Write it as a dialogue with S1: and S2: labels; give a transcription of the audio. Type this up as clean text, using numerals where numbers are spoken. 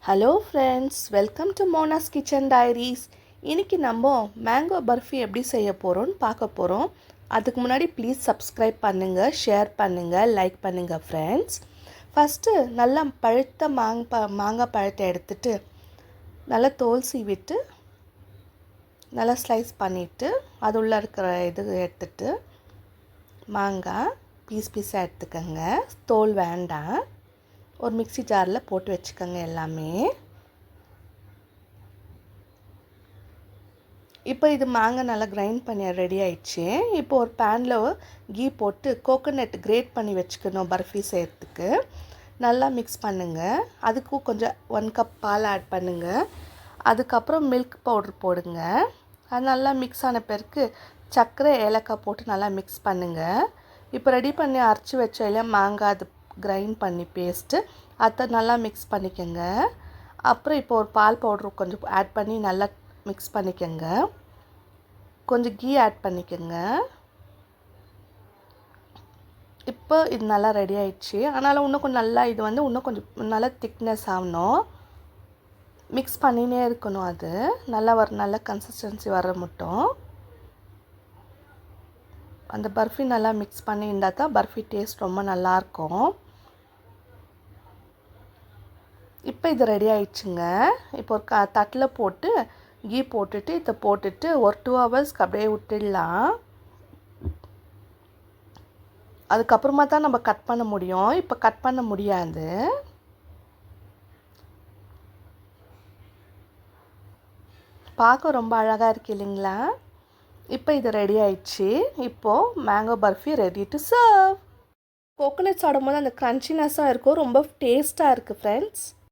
S1: Hello friends, welcome to Mona's kitchen diaries. இன்றைக்கி நம்ம mango barfi எப்படி செய்ய போகிறோன்னு பார்க்க போகிறோம். அதுக்கு முன்னாடி ப்ளீஸ் சப்ஸ்கிரைப் பண்ணுங்கள், ஷேர் பண்ணுங்கள், லைக் பண்ணுங்கள் ஃப்ரெண்ட்ஸ். ஃபஸ்ட்டு நல்லா பழுத்த மாங்காய் பழத்தை எடுத்துட்டு நல்லா தோல் சீவிட்டு நல்லா ஸ்லைஸ் பண்ணிவிட்டு அது உள்ளே இருக்கிற இது எடுத்துட்டு மாங்காய் பீஸாக எடுத்துக்கோங்க. தோல் வேண்டாம். ஒரு மிக்ஸி ஜாரில் போட்டு வச்சுக்கோங்க எல்லாமே. இப்போ இது மாங்காய் நல்லா கிரைண்ட் பண்ணி ரெடி ஆயிடுச்சு. இப்போ ஒரு பேனில் கீ போட்டு கோகோனட் கிரேட் பண்ணி வச்சுக்கணும் பர்ஃபி செய்கிறதுக்கு. நல்லா மிக்ஸ் பண்ணுங்கள். அதுக்கும் கொஞ்சம் 1 கப் பால் ஆட் பண்ணுங்கள். அதுக்கப்புறம் மில்க் பவுட்ரு போடுங்க. அது நல்லா மிக்ஸ் ஆன பிறகு சர்க்கரை ஏலக்காய் போட்டு நல்லா மிக்ஸ் பண்ணுங்கள். இப்போ ரெடி பண்ணி அரைச்சி வச்ச இல்லையா மாங்காய், அது கிரைண்ட் பண்ணி பேஸ்ட்டு அதை நல்லா மிக்ஸ் பண்ணிக்கோங்க. அப்புறம் இப்போ ஒரு பால் பவுட்ரு கொஞ்சம் ஆட் பண்ணி நல்லா மிக்ஸ் பண்ணிக்கோங்க. கொஞ்சம் கீ ஆட் பண்ணிக்கோங்க. இப்போ இது நல்லா ரெடி ஆயிடுச்சு. அதனால் இன்னும் கொஞ்சம் நல்லா இது இன்னும் கொஞ்சம் நல்லா திக்னஸ் ஆகணும். மிக்ஸ் பண்ணினே இருக்கணும். அது நல்லா நல்ல கன்சிஸ்டன்சி வர மட்டும் அந்த பர்ஃபி நல்லா மிக்ஸ் பண்ணி இருந்தால் தான் பர்ஃபி டேஸ்ட் ரொம்ப நல்லாயிருக்கும். இப்போ இது ரெடி ஆயிடுச்சுங்க. இப்போ ஒரு தட்டில் போட்டு கீ போட்டுட்டு இதை போட்டுட்டு ஒரு 2 ஹவர்ஸ்க்கு அப்படியே விட்டுடலாம். அதுக்கப்புறமா தான் நம்ம கட் பண்ண முடியும். இப்போ கட் பண்ண முடியாது. பார்க்க ரொம்ப அழகாக இருக்கு இல்லைங்களா? இப்போ இது ரெடி ஆயிடுச்சு. இப்போது mango barfi ready to serve. Coconut சாப்பிடும் போது அந்த க்ரன்ச்சினஸ்ஸாக இருக்கும். ரொம்ப டேஸ்ட்டாக இருக்குது ஃப்ரெண்ட்ஸ்.